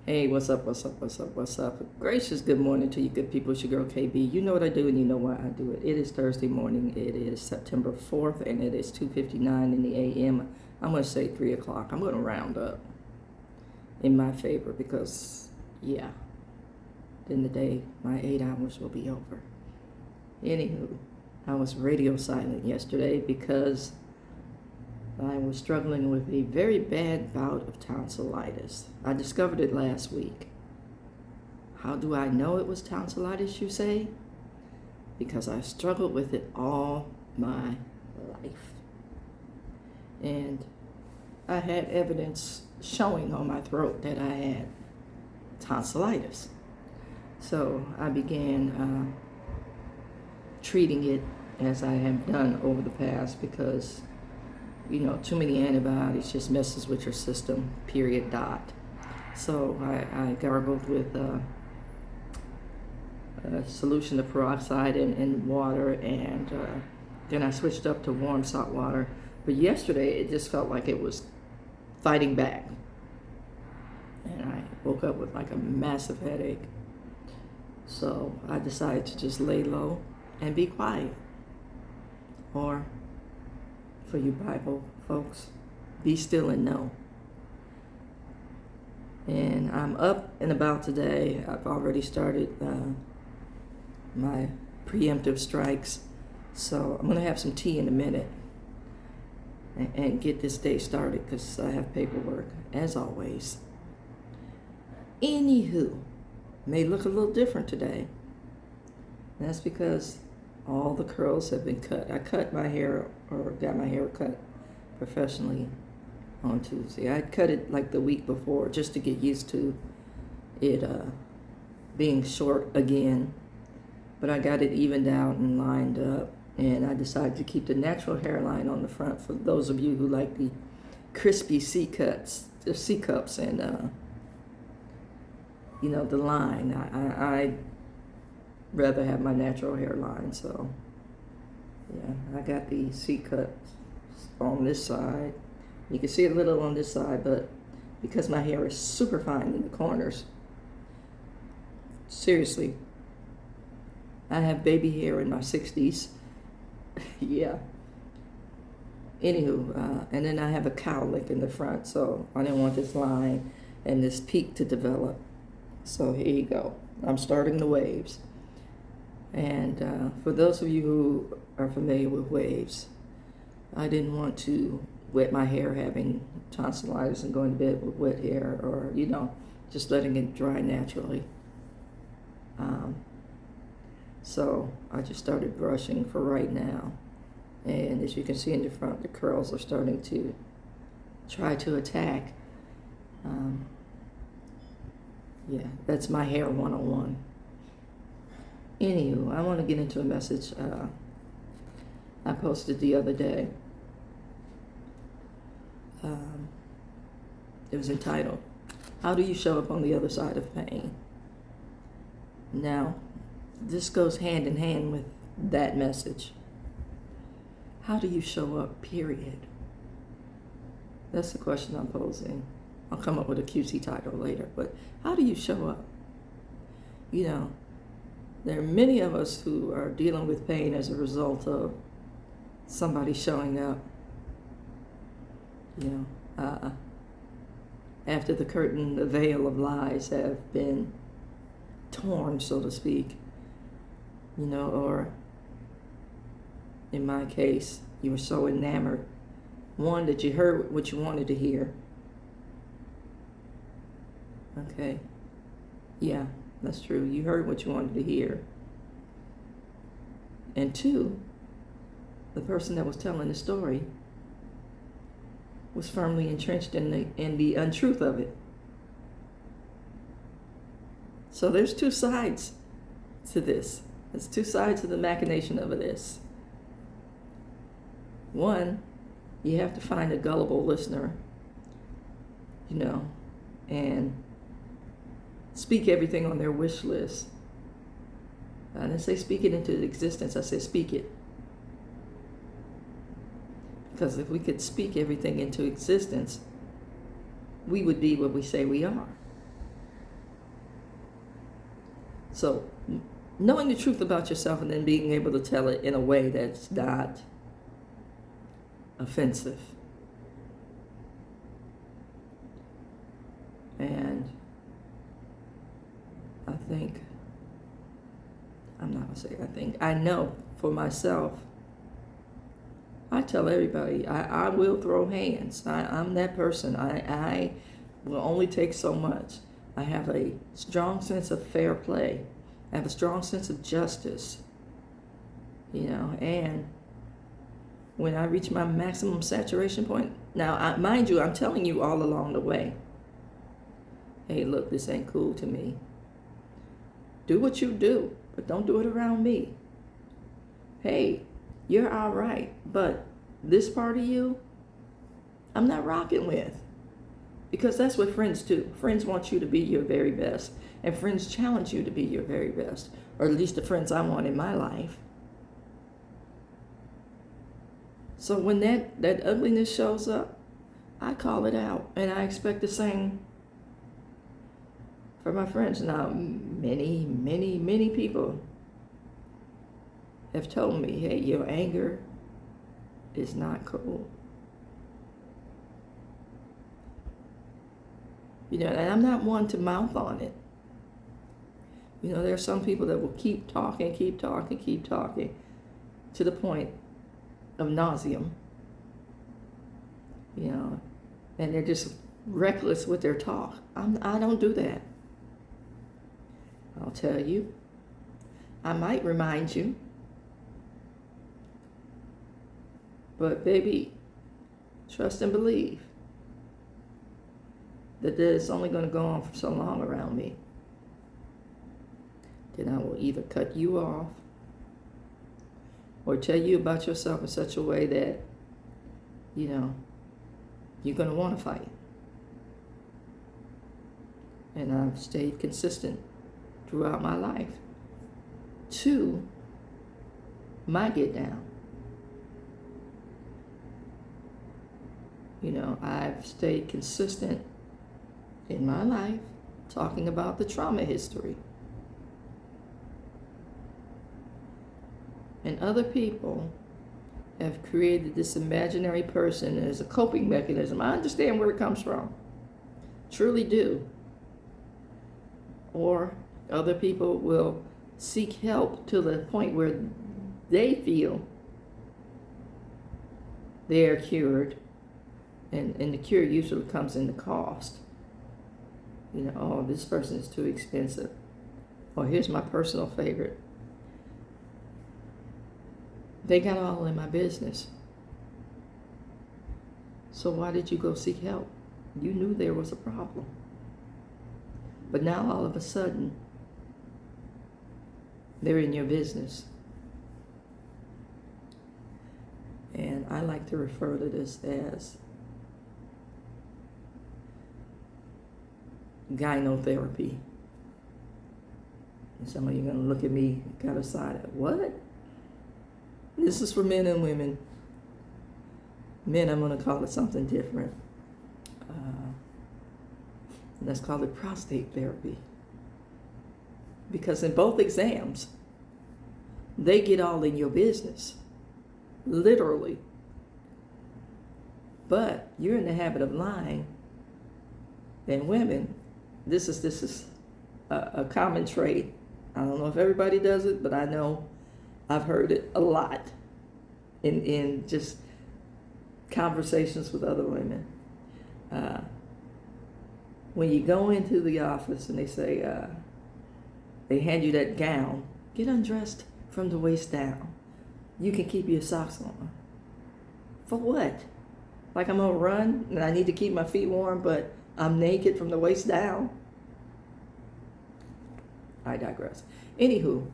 Hey, what's up, what's up, what's up, what's up? Gracious good morning to you good people. It's your girl KB. You know what I do and you know why I do it. It is Thursday morning. It is September 4th and it is 2:59 in the AM. I'm going to say 3 o'clock. I'm going to round up in my favor because, yeah, then the day, my 8 hours will be over. Anywho, I was radio silent yesterday because I was struggling with a very bad bout of tonsillitis. I discovered it last week. How do I know it was tonsillitis, you say? Because I struggled with it all my life. And I had evidence showing on my throat that I had tonsillitis. So I began treating it as I have done over the past because too many antibiotics just messes with your system, period, dot. So I gargled with a solution of peroxide and water, and then I switched up to warm salt water. But yesterday, it just felt like it was fighting back. And I woke up with like a massive headache. So I decided to just lay low and be quiet. Or, for you Bible folks, be still and know. And I'm up and about today. I've already started my preemptive strikes, so I'm going to have some tea in a minute and get this day started because I have paperwork, as always. Anywho, may look a little different today. That's because all the curls have been cut. I cut my hair, or got my hair cut professionally on Tuesday. I cut it like the week before just to get used to it being short again. But I got it evened out and lined up, and I decided to keep the natural hairline on the front for those of you who like the crispy C cups, and the line. I rather have my natural hairline, so yeah, I got the C cut on this side. You can see a little on this side, but because my hair is super fine in the corners, seriously, I have baby hair in my 60s. Yeah. Anywho, and then I have a cowlick in the front, so I didn't want this line and this peak to develop. So here you go. I'm starting the waves. And for those of you who are familiar with waves, I didn't want to wet my hair having tonsillitis and going to bed with wet hair, or, just letting it dry naturally. So I just started brushing for right now. And as you can see in the front, the curls are starting to try to attack. Yeah, that's my hair 101. Anywho, I want to get into a message I posted the other day. It was entitled, "How do you show up on the other side of pain?" Now, this goes hand in hand with that message. How do you show up, period? That's the question I'm posing. I'll come up with a cutesy title later, but how do you show up? There are many of us who are dealing with pain as a result of somebody showing up, after the curtain, the veil of lies have been torn, so to speak, or in my case, you were so enamored, one, that you heard what you wanted to hear. Okay. Yeah, that's true. You heard what you wanted to hear. And two, the person that was telling the story was firmly entrenched in the untruth of it. So there's two sides to this. There's two sides to the machination of this. One, you have to find a gullible listener, and speak everything on their wish list. I didn't say speak it into existence, I said speak it. Because if we could speak everything into existence, we would be what we say we are. So, knowing the truth about yourself and then being able to tell it in a way that's not offensive. And I know for myself, I tell everybody, I will throw hands. I'm that person. I will only take so much. I have a strong sense of fair play. I have a strong sense of justice. And when I reach my maximum saturation point, now, mind you, I'm telling you all along the way, hey, look, this ain't cool to me. Do what you do, but don't do it around me. Hey, you're all right, but this part of you, I'm not rocking with. Because that's what friends do. Friends want you to be your very best, and friends challenge you to be your very best, or at least the friends I want in my life. So when that ugliness shows up, I call it out, and I expect the same for my friends. Now, many, many, many people have told me, hey, your anger is not cool. And I'm not one to mouth on it. There are some people that will keep talking to the point of nauseam. And they're just reckless with their talk. I don't do that. I'll tell you. I might remind you. But baby, trust and believe that it's only going to go on for so long around me. Then I will either cut you off or tell you about yourself in such a way that, you're going to want to fight. And I've stayed consistent throughout my life to my get down. I've stayed consistent in my life talking about the trauma history. And other people have created this imaginary person as a coping mechanism. I understand where it comes from. Truly do. Or other people will seek help to the point where they feel they are cured. And the cure usually comes in the cost. Oh, this person is too expensive. Or here's my personal favorite. They got all in my business. So why did you go seek help? You knew there was a problem. But now all of a sudden, they're in your business. And I like to refer to this as gynotherapy. And some of you are going to look at me kind of side at what? This is for men and women. Men, I'm going to call it something different. Let's call it prostate therapy. Because in both exams, they get all in your business. Literally. But you're in the habit of lying. And women, this is a common trait. I don't know if everybody does it, but I know I've heard it a lot in just conversations with other women. When you go into the office and they say, they hand you that gown, get undressed from the waist down. You can keep your socks on. For what? Like I'm gonna run and I need to keep my feet warm, but I'm naked from the waist down? I digress. Anywho,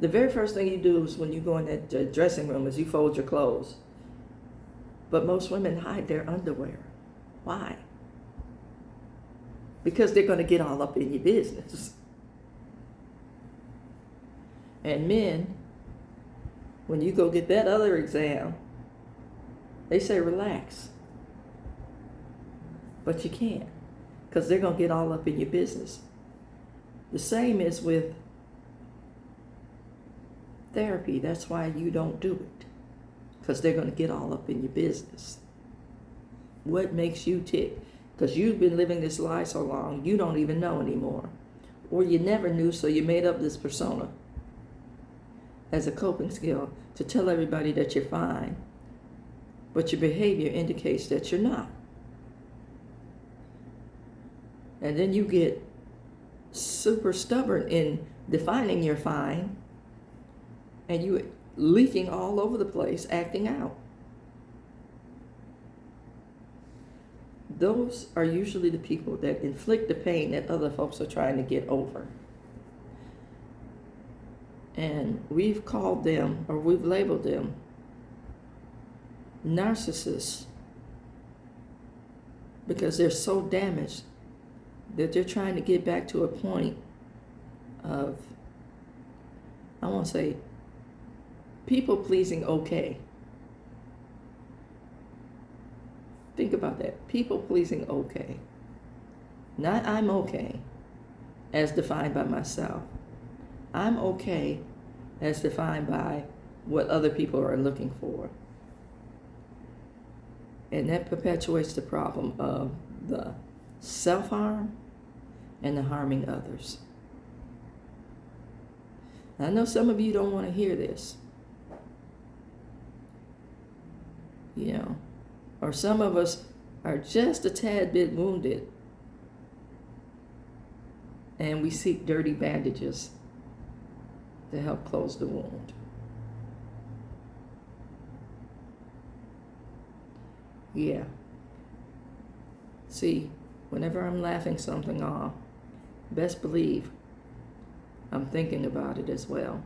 the very first thing you do is when you go in that dressing room is you fold your clothes. But most women hide their underwear. Why? Because they're going to get all up in your business. And men, when you go get that other exam, they say relax. But you can't, because they're going to get all up in your business. The same is with therapy. That's why you don't do it, because they're going to get all up in your business. What makes you tick? Because you've been living this lie so long, you don't even know anymore. Or you never knew, so you made up this persona as a coping skill to tell everybody that you're fine. But your behavior indicates that you're not. And then you get super stubborn in defining you're fine, and you leaking all over the place, acting out. Those are usually the people that inflict the pain that other folks are trying to get over. And we've called them, or we've labeled them, narcissists, because they're so damaged that they're trying to get back to a point of, I won't say people pleasing okay. Think about that. People pleasing okay. Not I'm okay as defined by myself. I'm okay as defined by what other people are looking for. And that perpetuates the problem of the self-harm and the harming others. I know some of you don't want to hear this. You know, or some of us are just a tad bit wounded, and we seek dirty bandages to help close the wound. Yeah. See, whenever I'm laughing something off, best believe I'm thinking about it as well.